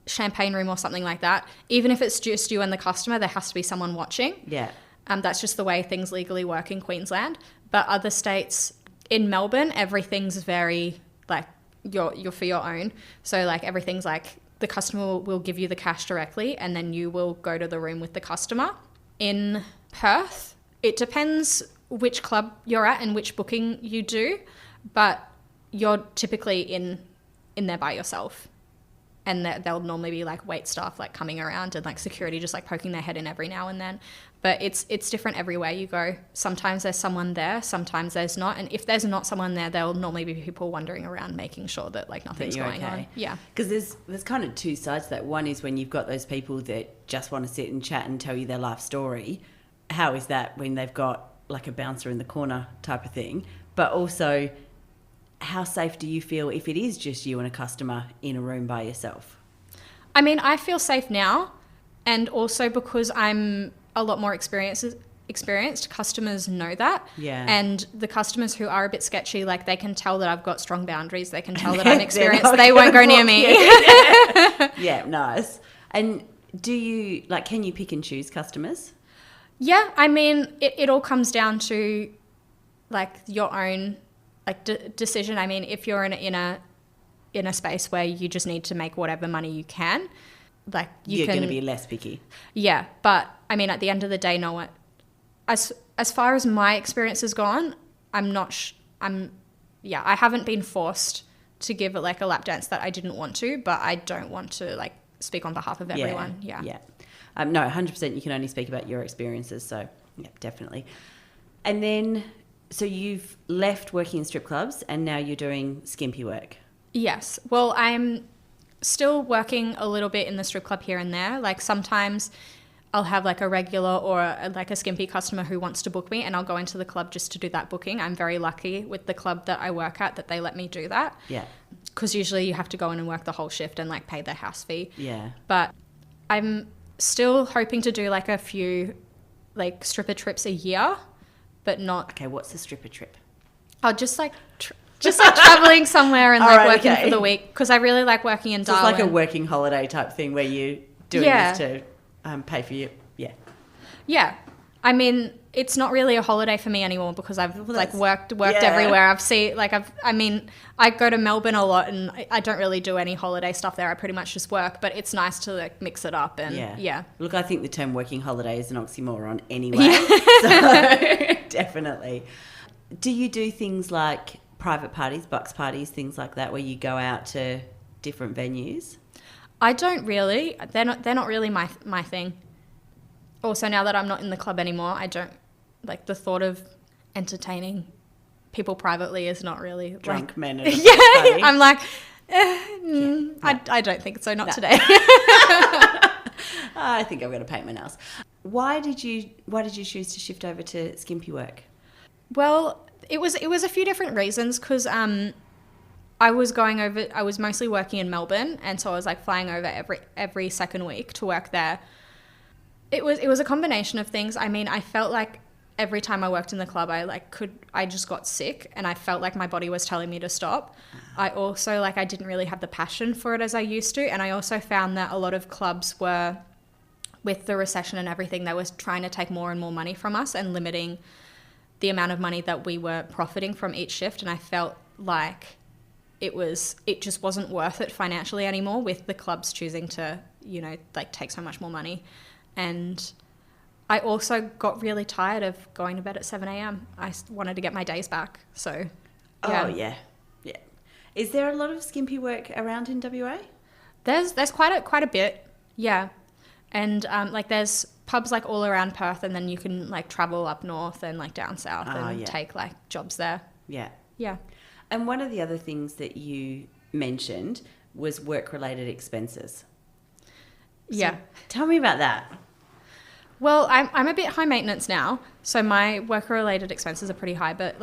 champagne room or something like that, even if it's just you and the customer, there has to be someone watching. Yeah. That's just the way things legally work in Queensland. But other states, in Melbourne, everything's very like you're for your own. So like everything's like the customer will give you the cash directly, and then you will go to the room with the customer. In Perth, it depends which club you're at and which booking you do, but you're typically in there by yourself. And there'll normally be like wait staff like coming around and like security just like poking their head in every now and then. But it's different everywhere you go. Sometimes there's someone there, sometimes there's not. And if there's not someone there, there'll normally be people wandering around making sure that like nothing's going on. Yeah. Because there's kind of two sides to that. One is when you've got those people that just want to sit and chat and tell you their life story. How is that when they've got like a bouncer in the corner type of thing? But also, how safe do you feel if it is just you and a customer in a room by yourself? I mean, I feel safe now, and also because I'm a lot more experienced, customers know that. Yeah. And the customers who are a bit sketchy, like they can tell that I've got strong boundaries. They can tell that I'm experienced. They won't go near me. Yeah, nice. And do you, like, can you pick and choose customers? Yeah, I mean, it all comes down to like your own like decision. I mean, if you're in a space where you just need to make whatever money you can, like you're going to be less picky. Yeah, but I mean, at the end of the day, no one. As far as my experience has gone, I haven't been forced to give it like a lap dance that I didn't want to, but I don't want to like speak on behalf of everyone. Yeah. No, 100%. You can only speak about your experiences. So yeah, definitely. And then, so you've left working in strip clubs and now you're doing skimpy work. Yes. Well, I'm still working a little bit in the strip club here and there. Like sometimes I'll have like a regular or like a skimpy customer who wants to book me, and I'll go into the club just to do that booking. I'm very lucky with the club that I work at that they let me do that. Yeah. Because usually you have to go in and work the whole shift and like pay their house fee. Yeah. But I'm still hoping to do like a few like stripper trips a year, but not. Okay, what's a stripper trip? Oh, just like traveling somewhere and like working for the week, because I really like working in Darwin. It's like a working holiday type thing where you doing this to pay for you. Yeah. I mean, it's not really a holiday for me anymore because I've worked yeah. everywhere. I go to Melbourne a lot and I don't really do any holiday stuff there. I pretty much just work, but it's nice to like mix it up and yeah. Look, I think the term working holiday is an oxymoron anyway. So definitely. Do you do things like private parties, bucks parties, things like that where you go out to different venues? I don't really. They're not really my thing. Also, now that I'm not in the club anymore, I don't like the thought of entertaining people privately is not really drunk like, men at a party. I'm like, I don't think so. Not today. I think I'm going to paint my nails. Why did you choose to shift over to skimpy work? Well, it was a few different reasons because I was mostly working in Melbourne, and so I was like flying over every second week to work there. It was a combination of things. I mean, I felt like every time I worked in the club, I just got sick, and I felt like my body was telling me to stop. I also I didn't really have the passion for it as I used to, and I also found that a lot of clubs were, with the recession and everything, they were trying to take more and more money from us and limiting the amount of money that we were profiting from each shift, and I felt like it just wasn't worth it financially anymore with the clubs choosing to, take so much more money. And I also got really tired of going to bed at 7 a.m. I wanted to get my days back. So, yeah. Oh, yeah. Yeah. Is there a lot of skimpy work around in WA? There's quite a bit, yeah. And, there's pubs, all around Perth, and then you can, travel up north and, down south and take, jobs there. Yeah. Yeah. And one of the other things that you mentioned was work-related expenses. Yeah. So tell me about that. Well, I'm a bit high maintenance now, so my work-related expenses are pretty high, but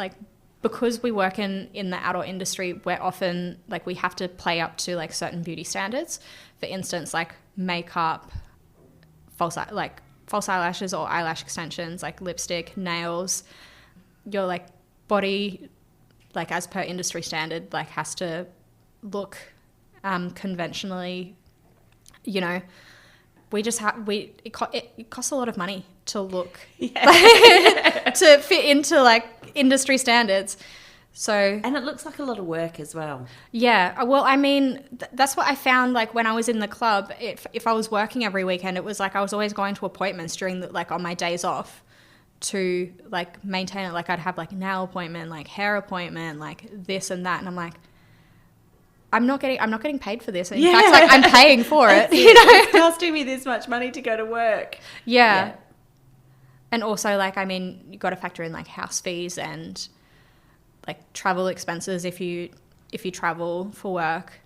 because we work in the outdoor industry, we're often we have to play up to certain beauty standards. For instance, makeup, false eyelashes or eyelash extensions, lipstick, nails. Your body, as per industry standard, has to look conventionally, it costs a lot of money to look to fit into industry standards. So, and it looks like a lot of work as well. Yeah. Well, I mean, that's what I found when I was in the club. If I was working every weekend, it was I was always going to appointments during on my days off to maintain it. I'd have nail appointment, hair appointment, this and that, and I'm I'm not getting paid for this. In fact, I'm paying for it. It's costing me this much money to go to work. Yeah. And also, you got to factor in house fees and travel expenses if you travel for work.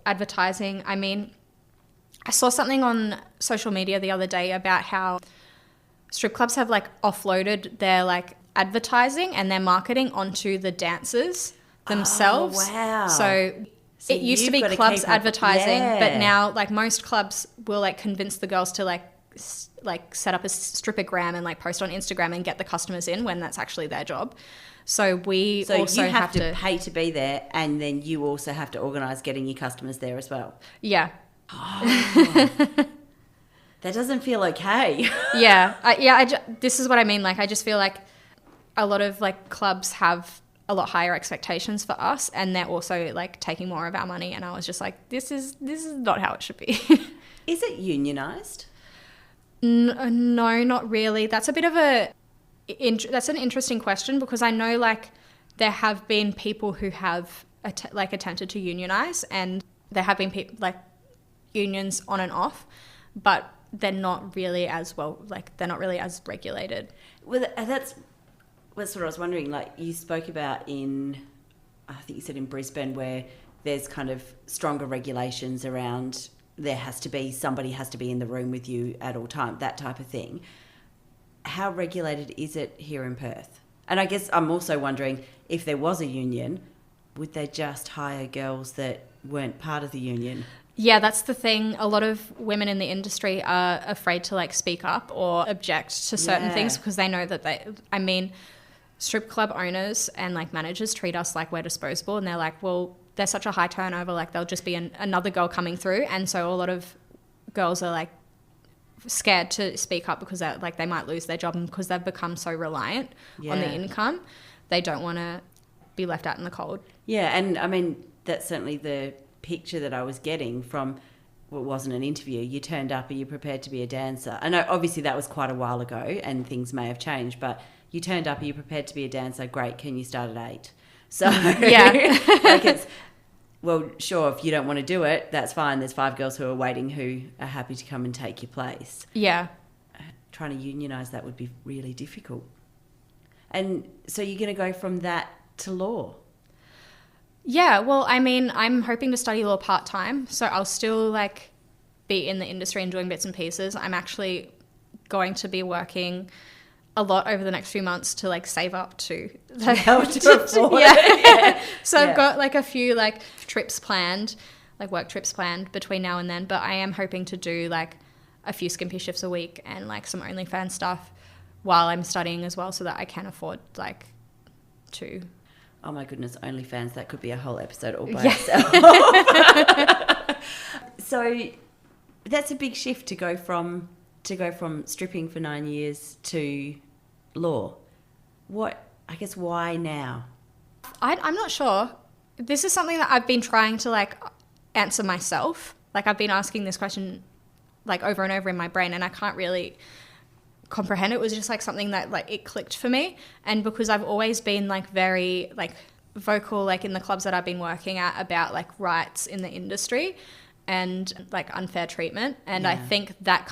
Advertising. I mean, I saw something on social media the other day about how strip clubs have offloaded their advertising and their marketing onto the dancers themselves. Oh, wow. So it used to be clubs advertising, but now most clubs will convince the girls to set up a strippergram and post on Instagram and get the customers in when that's actually their job. So you have to pay to be there, and then you also have to organise getting your customers there as well. Yeah. Oh. That doesn't feel okay. This is what I mean. I just feel a lot of clubs have a lot higher expectations for us, and they're also taking more of our money. And I was just this is not how it should be. Is it unionised? No, not really. That's a bit of that's an interesting question, because I know there have been people who have attempted to unionise, and there have been unions on and off, but they're not really as they're not really as regulated. Well, that's what I was wondering. You spoke about I think you said in Brisbane, where there's kind of stronger regulations around somebody has to be in the room with you at all time, that type of thing. How regulated is it here in Perth? And I guess I'm also wondering, if there was a union, would they just hire girls that weren't part of the union? Yeah, that's the thing. A lot of women in the industry are afraid to speak up or object to certain things, because they know that strip club owners and managers treat us like we're disposable, and they're well, there's such a high turnover, there'll just be another girl coming through. And so a lot of girls are scared to speak up because they might lose their job, and because they've become so reliant on the income, they don't want to be left out in the cold. Yeah, and I mean, that's certainly the picture that I was getting from, well, it wasn't an interview. You turned up, are you prepared to be a dancer? I know obviously that was quite a while ago and things may have changed, but you turned up, are you prepared to be a dancer? Great, can you start at 8? So yeah. like it's, well, sure, if you don't want to do it, that's fine. There's 5 girls who are waiting who are happy to come and take your place. Yeah. Trying to unionise that would be really difficult. And so you're going to go from that to law? Yeah, well, I mean, I'm hoping to study law part-time, so I'll still, like, be in the industry and doing bits and pieces. I'm actually going to be working a lot over the next few months to, like, save up to afford it. Yeah. So I've got, like, a few, like, trips planned, like, work trips planned between now and then, but I am hoping to do, like, a few skimpy shifts a week and, like, some OnlyFans stuff while I'm studying as well, so that I can afford, like, to... Oh my goodness, OnlyFans, that could be a whole episode all by itself. So that's a big shift to go from stripping for 9 years to law. Why now? I'm not sure. This is something that I've been trying to, like, answer myself. Like, I've been asking this question, like, over and over in my brain, and I can't really comprehend. It was just, like, something that, like, it clicked for me. And because I've always been, like, very, like, vocal, like, in the clubs that I've been working at about, like, rights in the industry and, like, unfair treatment. And I think that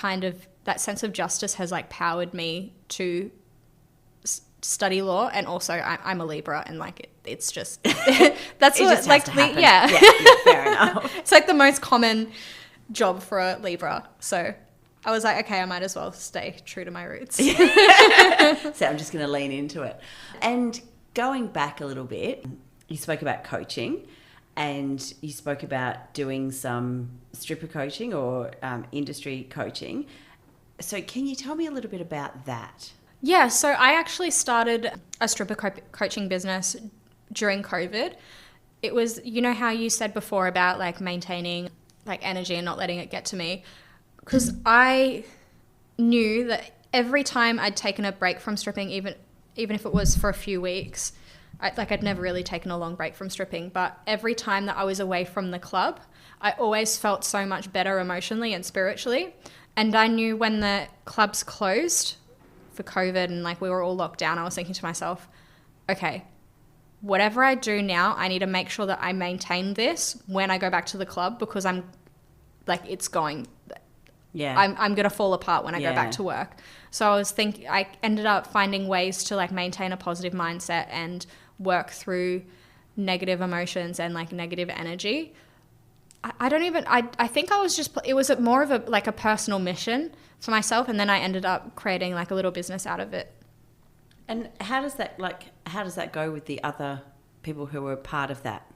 sense of justice has, like, powered me to study law. And also I'm a Libra, and, like, it's just that's what just like yeah, fair enough. It's, like, the most common job for a Libra. So I was like, okay, I might as well stay true to my roots. So I'm just going to lean into it. And going back a little bit, you spoke about coaching, and you spoke about doing some stripper coaching or industry coaching. So can you tell me a little bit about that? Yeah, so I actually started a stripper coaching business during COVID. It was, you know how you said before about, like, maintaining, like, energy and not letting it get to me. Because I knew that every time I'd taken a break from stripping, even if it was for a few weeks, I'd never really taken a long break from stripping, but every time that I was away from the club, I always felt so much better emotionally and spiritually. And I knew when the clubs closed for COVID and, like, we were all locked down, I was thinking to myself, okay, whatever I do now, I need to make sure that I maintain this when I go back to the club, because I'm, like, it's going... Yeah, I'm going to fall apart when I go back to work. So I ended up finding ways to, like, maintain a positive mindset and work through negative emotions and, like, negative energy. I think it was more of a personal mission for myself. And then I ended up creating, like, a little business out of it. And how does that go with the other people who were part of that?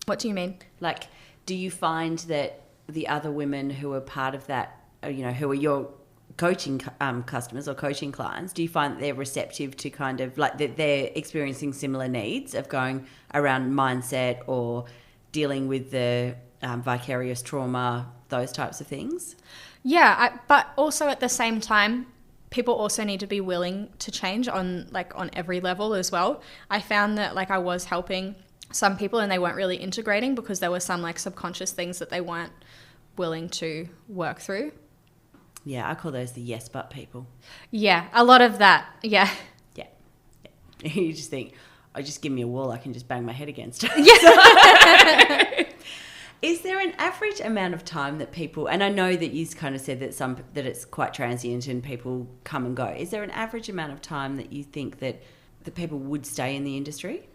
What do you mean? Like, do you find that the other women who are part of that, who are your coaching customers or coaching clients, do you find that they're receptive to kind of, like, that they're experiencing similar needs of going around mindset or dealing with the vicarious trauma, those types of things? Yeah, but also at the same time, people also need to be willing to change on every level as well. I found that, like, I was helping some people and they weren't really integrating because there were some, like, subconscious things that they weren't willing to work through. Yeah, I call those the yes but people. Yeah, a lot of that. Yeah. Yeah. You just think, oh, just give me a wall, I can just bang my head against it. Yeah. Is there an average amount of time that people, and I know that you kind of said that it's quite transient and people come and go. Is there an average amount of time that you think that the people would stay in the industry?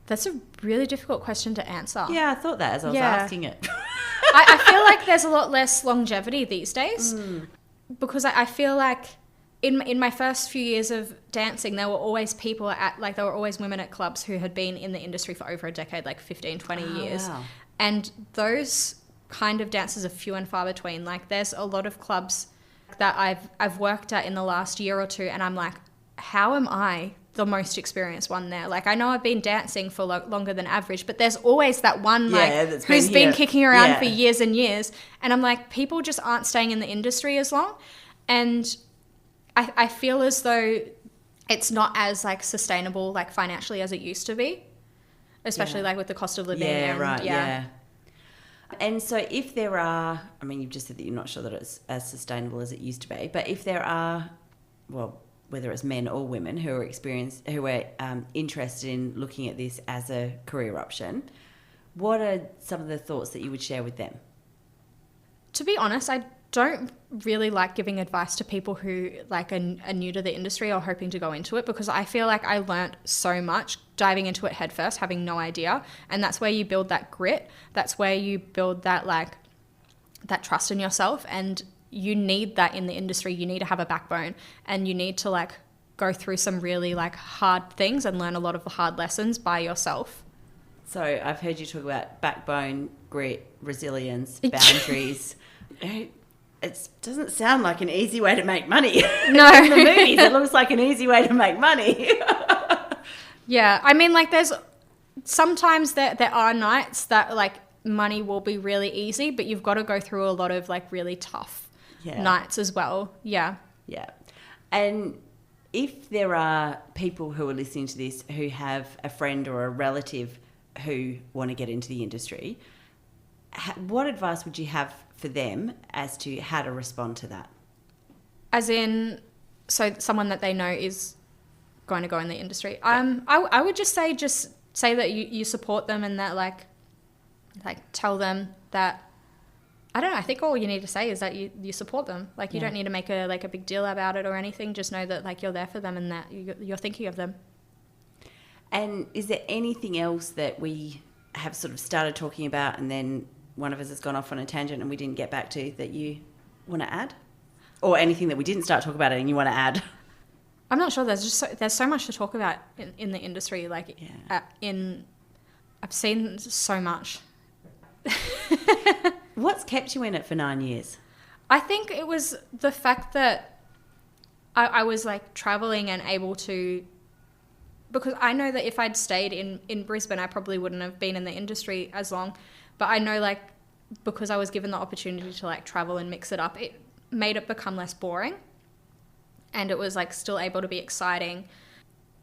That's a really difficult question to answer. Yeah, I thought that as I was asking it. I feel like there's a lot less longevity these days because I feel like in my first few years of dancing, there were always there were always women at clubs who had been in the industry for over a decade, like 15, 20 years. Wow. And those kind of dancers are few and far between. Like, there's a lot of clubs that I've worked at in the last year or two, and I'm like, how am I the most experienced one there. Like, I know I've been dancing for longer than average, but there's always that one who's been kicking around for years and years. And I'm like, people just aren't staying in the industry as long. And I feel as though it's not as like sustainable like financially as it used to be, especially like with the cost of living. And so if there are, I mean, you've just said that you're not sure that it's as sustainable as it used to be, but if there are, well, whether it's men or women who are interested in looking at this as a career option, what are some of the thoughts that you would share with them? To be honest, I don't really like giving advice to people who like are new to the industry or hoping to go into it, because I feel like I learnt so much diving into it headfirst, having no idea. And that's where you build that grit. That's where you build that like that trust in yourself. And you need that in the industry. You need to have a backbone, and you need to like go through some really like hard things and learn a lot of the hard lessons by yourself. So I've heard you talk about backbone, grit, resilience, boundaries. It doesn't sound like an easy way to make money. No. In the movies, it looks like an easy way to make money. Yeah. I mean, like sometimes there are nights that like money will be really easy, but you've got to go through a lot of like really tough nights as well. Yeah. Yeah. And if there are people who are listening to this who have a friend or a relative who want to get into the industry, what advice would you have for them as to how to respond to that? As in, so someone that they know is going to go in the industry. I would just say that you support them, and that like tell them that, I don't know, I think all you need to say is that you support them. Like, you don't need to make a big deal about it or anything. Just know that like you're there for them and that you're thinking of them. And is there anything else that we have sort of started talking about and then one of us has gone off on a tangent and we didn't get back to, that you want to add? Or anything that we didn't start talking about and you want to add? I'm not sure. There's so much to talk about in the industry. Like, I've seen so much. What's kept you in it for 9 years? I think it was the fact that I was like traveling and able to, because I know that if I'd stayed in Brisbane, I probably wouldn't have been in the industry as long. But I know, like, because I was given the opportunity to like travel and mix it up, it made it become less boring, and it was like still able to be exciting.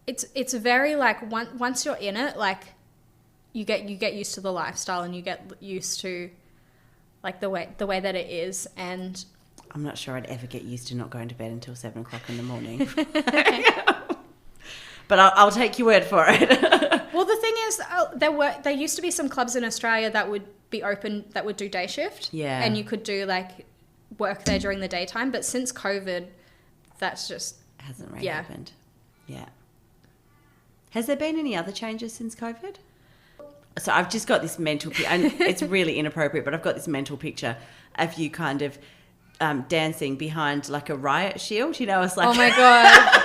It's very like once you're in it, like you get used to the lifestyle, and you get used to like the way that it is. And I'm not sure I'd ever get used to not going to bed until 7 o'clock in the morning. But I'll take your word for it. Well, the thing is, there used to be some clubs in Australia that would be open, that would do day shift. Yeah. And you could do like work there during the daytime. But since COVID, that's just hasn't really happened. Yeah. Has there been any other changes since COVID? So I've just got this mental picture, and it's really inappropriate, but I've got this mental picture of you kind of dancing behind like a riot shield. You know, it's like... Oh my God.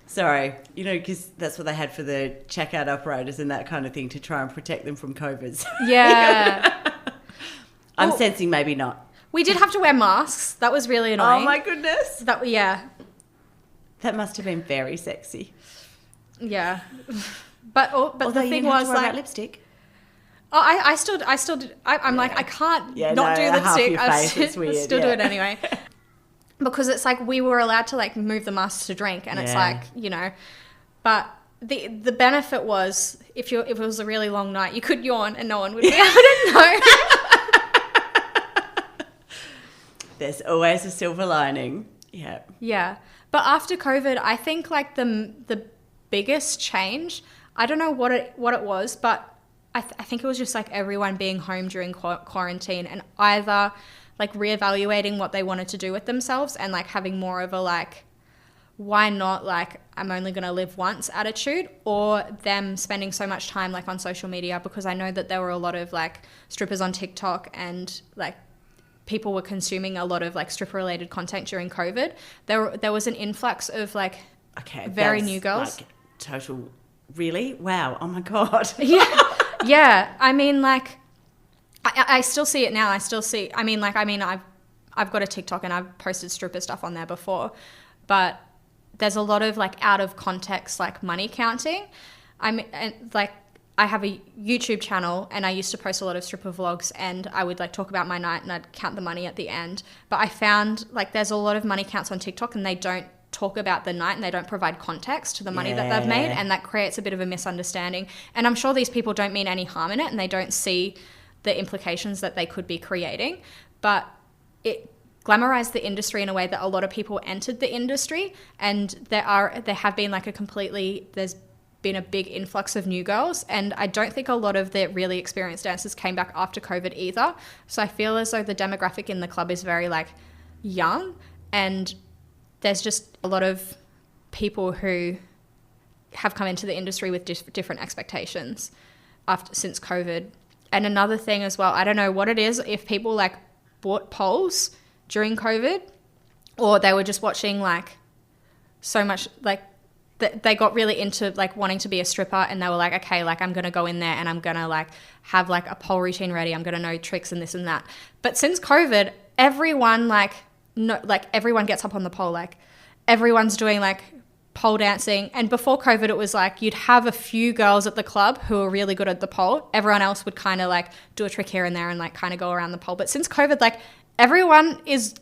Sorry, you know, because that's what they had for the checkout operators and that kind of thing, to try and protect them from COVID. Yeah. I'm sensing maybe not. We did have to wear masks. That was really annoying. Oh my goodness. That must have been very sexy. Yeah. But the thing was, like, lipstick. Oh, I still did. I'm like, I can't not do lipstick. I still do it anyway. Because it's like we were allowed to like move the masks to drink, and it's like, you know, but the benefit was if it was a really long night, you could yawn and no one would be able to know. There's always a silver lining. Yeah. Yeah. But after COVID, I think like the biggest change, I don't know what it was, but I think it was just like everyone being home during quarantine, and either like reevaluating what they wanted to do with themselves and like having more of a like, why not, like, I'm only going to live once attitude, or them spending so much time like on social media, because I know that there were a lot of like strippers on TikTok, and like people were consuming a lot of like stripper related content during COVID. There was an influx of like very new girls. Like total, really? Wow. Oh my God. Yeah. I mean, like, I still see it now. I've got a TikTok and I've posted stripper stuff on there before, but there's a lot of like out of context like money counting. I have a YouTube channel and I used to post a lot of stripper vlogs, and I would like talk about my night and I'd count the money at the end. But I found like there's a lot of money counts on TikTok and they don't talk about the night and they don't provide context to the money that they've made, and that creates a bit of a misunderstanding. And I'm sure these people don't mean any harm in it and they don't see the implications that they could be creating, but it glamorized the industry in a way that a lot of people entered the industry, and there have been like there's been a big influx of new girls, and I don't think a lot of the really experienced dancers came back after COVID either. So I feel as though the demographic in the club is very like young, and there's just a lot of people who have come into the industry with different expectations since COVID. And another thing as well, I don't know what it is, if people like bought poles during COVID, or they were just watching like so much like they got really into like wanting to be a stripper, and they were like, okay, like I'm going to go in there and I'm going to like have like a pole routine ready. I'm going to know tricks and this and that. But since COVID, everyone everyone gets up on the pole. Like everyone's doing like pole dancing. And before COVID, it was like you'd have a few girls at the club who were really good at the pole. Everyone else would kind of like do a trick here and there and like kind of go around the pole. But since COVID, like everyone's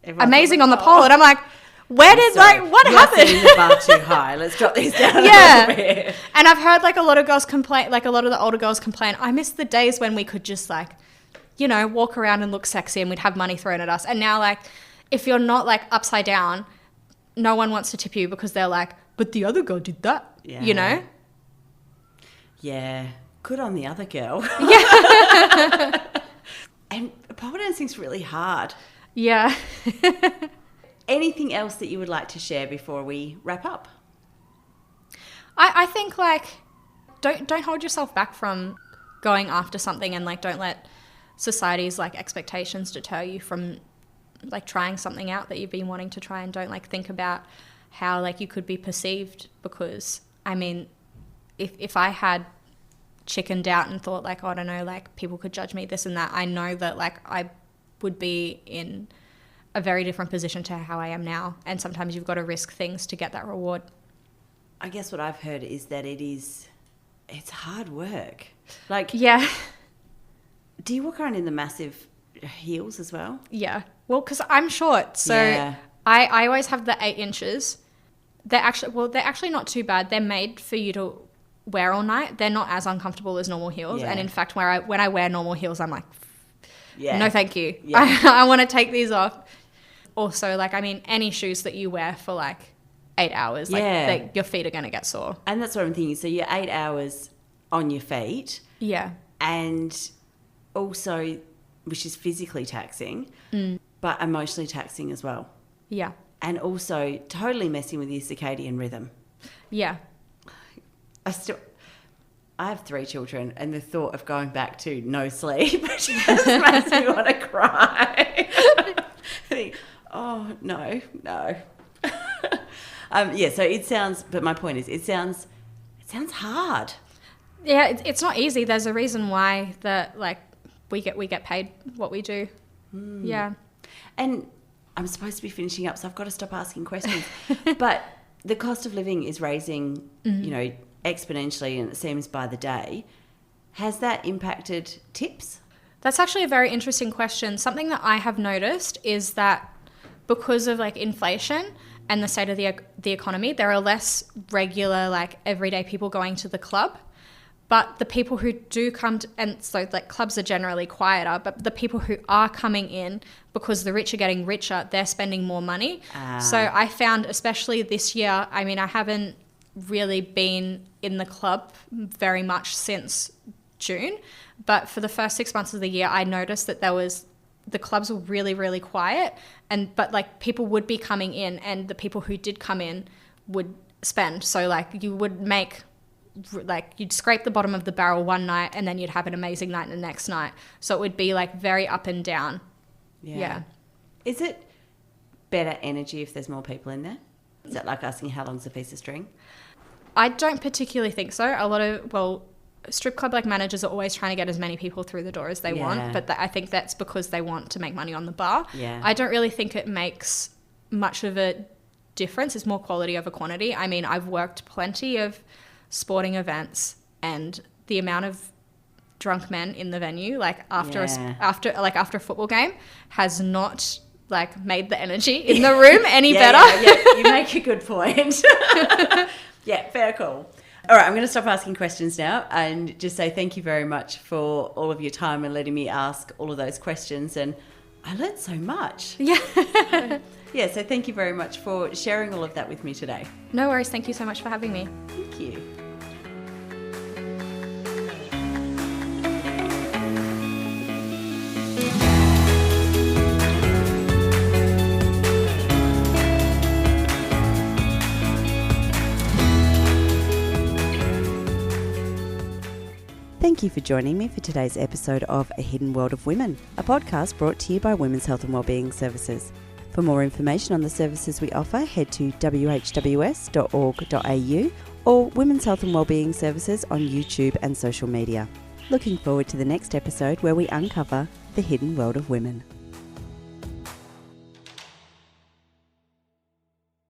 amazing on the pole. And I'm like, what happened? Setting the bar too high. Let's drop these down a little bit. And I've heard like a lot of girls complain, like a lot of the older girls complain, I miss the days when we could just like, you know, walk around and look sexy and we'd have money thrown at us. And now like, if you're not like upside down, no one wants to tip you because they're like, but the other girl did that, you know? Yeah. Good on the other girl. Yeah. And pole dancing's really hard. Yeah. Anything else that you would like to share before we wrap up? I think like don't hold yourself back from going after something, and like don't let society's like expectations deter you from like trying something out that you've been wanting to try, and don't like think about how like you could be perceived, because I mean if I had chickened out and thought like, oh, I don't know, like people could judge me, this and that, I know that like I would be in a very different position to how I am now. And sometimes you've got to risk things to get that reward. I guess what I've heard is that it's hard work. Like, yeah. Do you walk around in the massive heels as well? Yeah. Well, because I'm short. So I always have the 8 inches. They're actually not too bad. They're made for you to wear all night. They're not as uncomfortable as normal heels. Yeah. And in fact, when I wear normal heels, I'm like, no, thank you. Yeah. I want to take these off. Also, like, I mean, any shoes that you wear for like 8 hours, like your feet are going to get sore. And that's what I'm thinking. So you're 8 hours on your feet. Yeah. And also, which is physically taxing, but emotionally taxing as well. Yeah. And also totally messing with your circadian rhythm. Yeah. I have 3 children, and the thought of going back to no sleep just makes me want to cry. Oh, no. So it sounds, but my point is, it sounds hard. Yeah, it's not easy. There's a reason why we get paid what we do. Yeah. And I'm supposed to be finishing up, so I've got to stop asking questions. But the cost of living is raising, you know, exponentially, and it seems by the day. Has that impacted tips? That's actually a very interesting question. Something that I have noticed is that because of like inflation and the state of the economy, there are less regular like everyday people going to the club. But the people who do come and so like clubs are generally quieter, but the people who are coming in, because the rich are getting richer, they're spending more money. So I found, especially this year, I mean, I haven't really been in the club very much since June, but for the first 6 months of the year, I noticed that the clubs were really, really quiet, but like people would be coming in, and the people who did come in would spend. So like you would make, like you'd scrape the bottom of the barrel one night, and then you'd have an amazing night the next night. So it would be like very up and down. Yeah. Is it better energy if there's more people in there? Is that like asking how long's a piece of string? I don't particularly think so. Strip club like managers are always trying to get as many people through the door as they want, but I think that's because they want to make money on the bar. Yeah. I don't really think it makes much of a difference. It's more quality over quantity. I mean, I've worked plenty of sporting events, and the amount of drunk men in the venue, like after a football game, has not like made the energy in the room any better. Yeah, you make a good point. Yeah, fair call. All right, I'm going to stop asking questions now and just say thank you very much for all of your time and letting me ask all of those questions. And I learned so much. Yeah. Yeah, so thank you very much for sharing all of that with me today. No worries. Thank you so much for having me. Thank you. Thank you for joining me for today's episode of A Hidden World of Women, a podcast brought to you by Women's Health and Wellbeing Services. For more information on the services we offer, head to whws.org.au or Women's Health and Wellbeing Services on YouTube and social media. Looking forward to the next episode where we uncover the hidden world of women.